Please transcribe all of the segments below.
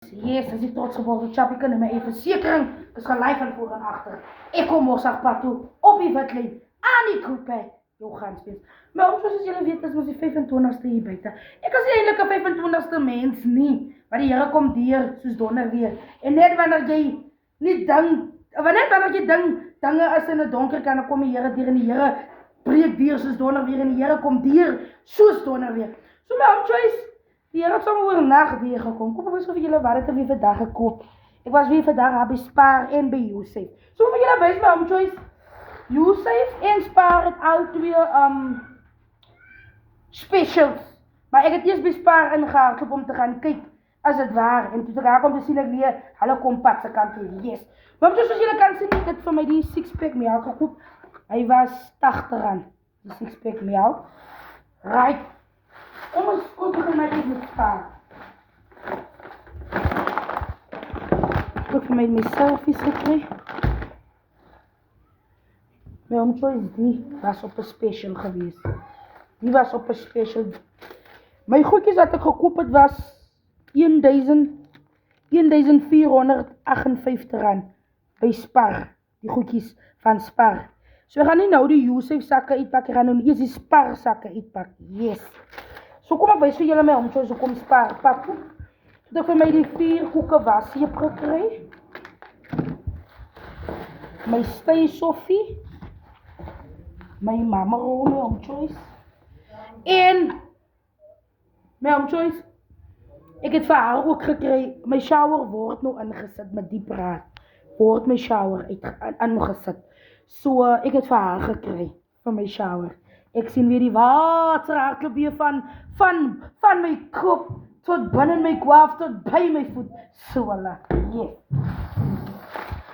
Yes, as ik trots geworden, Chappie kunnen me even verzekeren. Dus ga live van voor en achter. Ik kom Mozart toe, op die wetlijn, aan die groep. Jo, gaan spelen. Maar ook zoals jullie weten, is ons die 25ste hier buiten. Ik was eindelijk een 25ste mens niet. Maar die Here komt hier, soos donder weer. En net wanneer jy niet denkt, wanneer jy dinge is in het donker kan, dan kom die Here dier en die Here breek dier soos donder weer. En die Here komt dier soos donder weer. So my own choice. Die Here het sommer oor nag weer gekom. Kom ek wys vir julle wat het weer vandag gekoop. Ek was weer vandag by Spar en by Usave. So vir julle wys my own choice. Usave en Spar het al twee specials. Maar ek het eers by Spar ingehardloop om te gaan kyk as dit waar. En toe ek daar kom te sien ek weer hulle kompak se kant toe. Yes. Maar soos julle kan sien, ek het vir my die 6-pack melk gekoop. Hy was R80. Die 6-pack melk. Right. Kom ons begin met Spar. Ek het vir my selfies gekry. My own choice, die was op een special geweest. Die was op een special. My goedjes wat ek gekoop het was R1458 by Spar. Die goedjes van Spar. So ek gaan nie nou die Usave sakke uitpak, ek gaan nou eers die Spar sakke uitpak. Yes. So kom ek wys vir julle my own choice, so kom Spar pak. So ek vir my die 4 koeke wasseep gekry. My Stay Sophie. My mama roll, my own choice. En my own choice. Ek het vir haar ook gekry. My shower word nou ingesit met die braad. Word my shower ingesit. So ek het vir haar gekry vir my shower. Ek sien weer die water hardloop weer van my kop tot binne my kwaaf tot by my voet. So hulle. Yeah.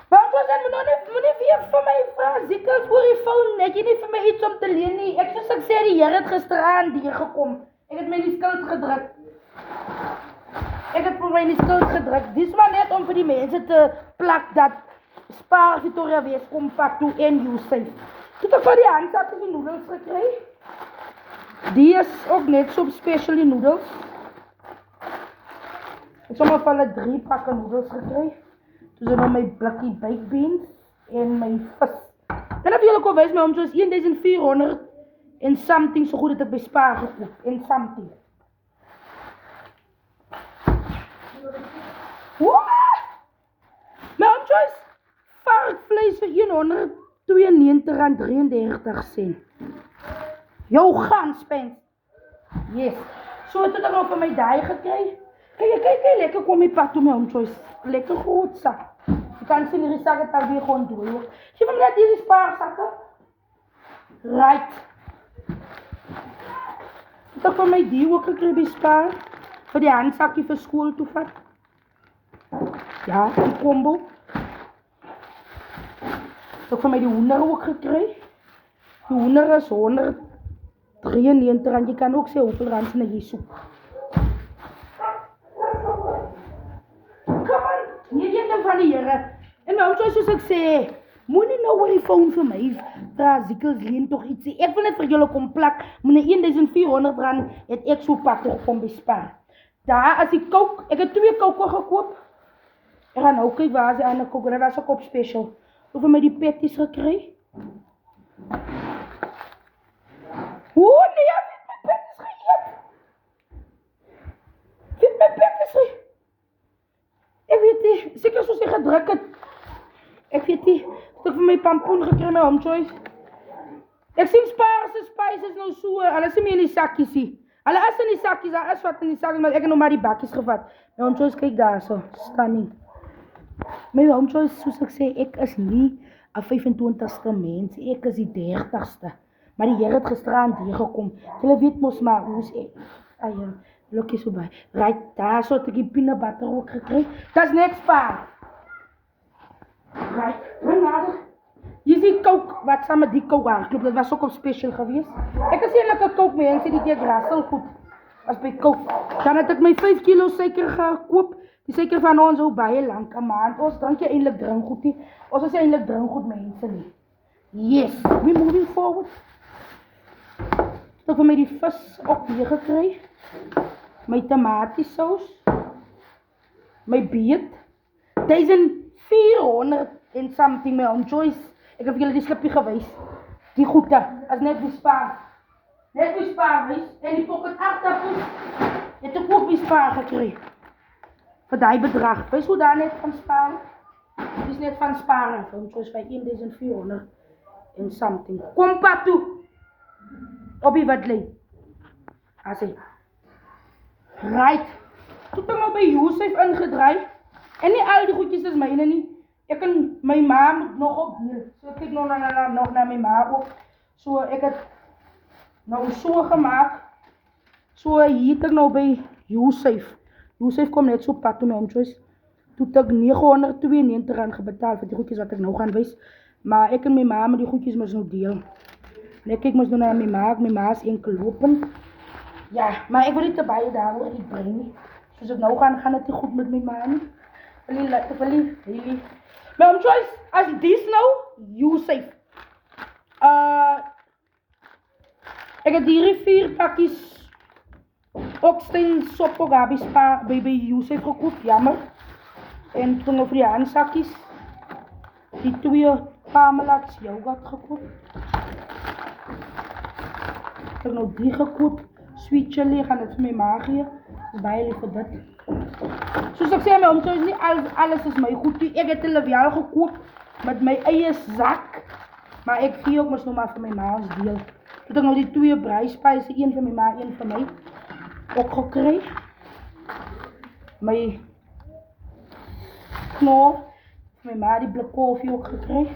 Want was dit moenie weer vir my vra ziekels oor die phone. Ek het nie vir my iets om te leen nie. Ek soos ek sê die Here het gisteraan hier gekom. Ek het my die skuld gedruk. Dis maar net om vir die mense te plak dat Spar Victoria West kom pak toe en Usave. Toe ek vir die handsakke die noedels gekry. Die is ook net so special die noedels. Ek sommer van hulle 3 pakke noedels gekry. Toe is nou my blikkie baked beans en my vis. Dan heb julle kon wys my om soos 1400 en something so goed het ek by Spar gekoop. En something. What? My own choice. Varkvlees vir R192.33. Jou ganspens. Yes. So het ek nou vir my daai gekry. Kyk, lekker kom my pad toe my own choice. Lekker groot sak. Je kan sien die sak het daar weer gewoon door. Zie van net hierdie spaarsakke. Right. Het ek vir my die ook gekry by Spar. Vir die handsakkie vir skool toe vat. Ja, die combo. Het ek vir my die hoender ook gekry. Die hoender is R193. Je kan ook sê hoeveel rand sy jy soek. Van die Here. En nou soos ek sê, moenie nou oor die phone vir my vra ziekels leen toch iets. Ek wil net vir julle kom plak. Met R1400 het ek so pak gekom by Spar. Daar as die kook, ek het 2 koke gekoop. Ek gaan nou kyk waar is die ander kook. Dit was ook op special. Ek vir my die patties gekry. Oh nee, ek het my patties geëet. Ek weet nie, seker soos ek gedruk het. Ek weet nie, het ek vir my pampoen gekry my home choice. Ek sien Spar se spices nou so, hulle is nie meer in die sakkies nie. Hulle is in die sakkies, daar is wat in die sakkies, maar ek het nou maar die bakkies gevat. My home choice, kyk daar so, stunning. My home choice, soos ek sê, ek is nie 'n 25ste mens, ek is die 30ste. Maar die Here het gisteraan hier gekom. Julle weet mos maar, hoe is ek? Ja. Lukkie so by. Right, daar so het ek die peanut butter ook gekry. Dat is net Spar. Right, nader. Hier is die kook, wat saam met die kook aangeloop. Dat was ook op special geweest. Ek is eintlik 'n kook mense, die deed rassel goed. As by kook. Dan het ek my 5 kilo suiker gekoop. Die suiker van ons hou baie lank 'n maand. Ons drink jy eintlik drinkgoed nie. Ons is eintlik drinkgoed mense nie. Yes, we moving forward. Ek het vir my die vis ook hier gekry. My tomatiesaus. my beet, 1400 en something, my Home Choice. Ek het vir julle die slipie gewys. Die goede, as net bespaar. Net bespaar, wees. En die pocket aardappels, het ek ook bespaar gekry. Vir die bedrag. Wees hoe daar net van spaar? Het is net van sparen. Home Choice by 1400 en something. Kom pa toe. Op die wat lê. As hy. Right. Toe het ek maar by Josef ingedraai. En nie al die goedjies is myne nie. Ek en my ma moet nog opdeel. So ek kyk nog na my ma ook. So ek het nou so gemaak. So hier het ek nou by Josef. Josef kom net so pad toe my Home Choice. Toe het ek R992 gebetaal vir die goedjies wat ek nou gaan wys. Maar ek en my ma met die goedjies moes nou deel. En ek kyk mos nou na my ma is enkel lopen. Ja, maar ek wil nie te baie daaroor iets bring nie. Soos ek nou gaan het nie goed met my ma nie. Really. My Home Choice, as dis nou, Josef. Ek het hierdie 4 pakkies Oxtail Soppo Gabi Spa by Josef gekoop, jammer. En toen over die handzakjes, die 2 Pamela's yoghurt gekoop. Ik heb nou die gekoop, sweet chili, gaan het vir my ma gee. Is baie lief vir dit. Soos ek sê, my Home Choice, nie alles is my goed nie. Ek het hulle wel gekoop met my eie zak. Maar ek gee ook mos nog maar vir my ma ons deel. Toen heb ik nou die 2 breispijse, 1 vir my ma, 1 vir my, ook gekry. My knor, my ma die blik koffie ook gekry.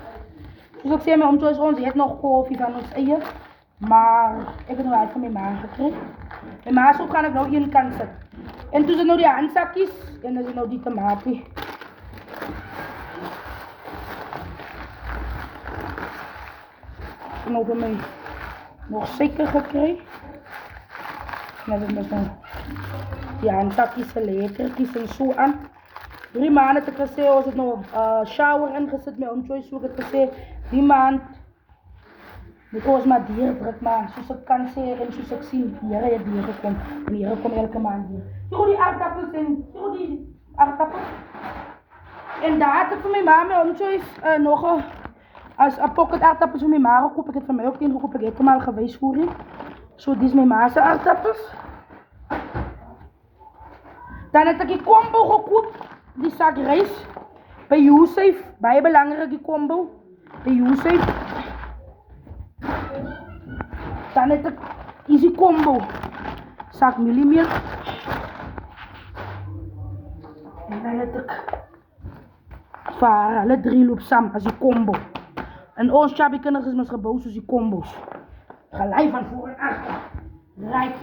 Soos ek sê, my Home Choice, ons het nog koffie van ons eie. Maar ek het nou uit van my ma gekry. My ma so gaan ek nou een kant sit. En toen is nou die handsakjes en dan is nou die tomatie. En nou vir my nog suiker gekry. En dan is nou die handsakjes se lekkertjies en so aan. 3 maanden het ek gesê, ons het nou shower ingesit met Home Choice, so ek het gesê, die maand moet ons maar dier druk, maar soos ek kan sê en soos ek sien, die Here het dier gekom en die Here kom elke maand dier. Hier die aardappels en daar het ek vir my ma met Home Choice nog as 'n pocket aardappels vir my ma gekoop. Ek het vir my ook een gekoop, ek het hom al gewys voorheen. So dis my ma se aardappels. Dan het ek die combo gekoop, die sak rys by Josef, baie belangrik die combo by Josef. Dan het ek easy combo sak mieliemeer. En dan het ek vir hulle 3 loop saam as die combo. En ons chubby kinders is mos gebou soos die combos. Gelei van voor en agter. Right.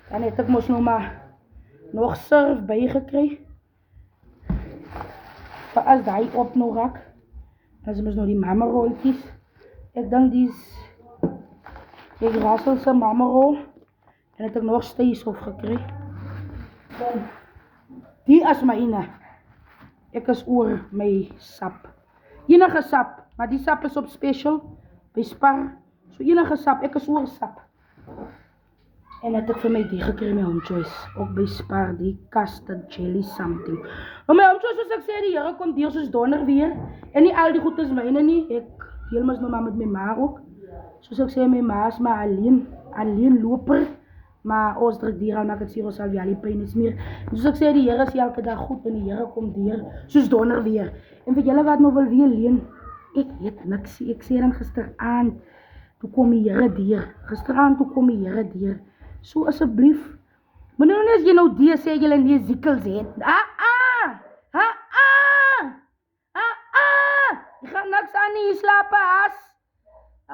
Dan het ek mos nou maar nog surf bygekry. Vir as die op nog raak. Dan is mos nou die mama rolletjies. Ek dink die Russelse mama rol. En het ek nog steeshof gekry. Dan die is myne. Ek is oor my sap. Enige sap, maar die sap is op special by Spar. So enige sap, ek is oor sap. En het ek vir my die gekry my Home Choice. Ook by Spar, die custard jelly something. Maar my Home Choice, soos ek sê, die Here kom deur soos donder weer. En nie al die goed is myne nie. Ek deel mos nou maar met my ma ook. Soos ek sê, my ma is maar alleen loper. Maar ons druk dier aan, maak het siro salvia, die pijn is meer. En soos ek sê, die Here is elke dag goed en die Here kom deur soos donder weer. En vir julle wat nou wil weer leen, ek weet niks. Ek sê dan gisteraan, toe kom die Here deur. Gisteraan toe kom die Here deur. So asseblief, moet nou nie as jy nou die sê jylle nie ziekels het. Jy gaan niks aan nie, jy slaap haas.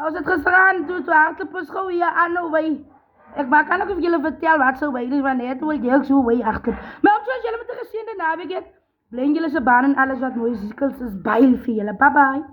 Ons het gisteraan, toe hartlepus gauw hier aan nou wei. Ek kan ook vir julle vertel wat so wei, want net wil jy ook so wei achter. Maar ook soos julle met die geseende naweek het, blij julle se baan en alles wat mooi ziekels is, baie lief vir julle. Bye bye.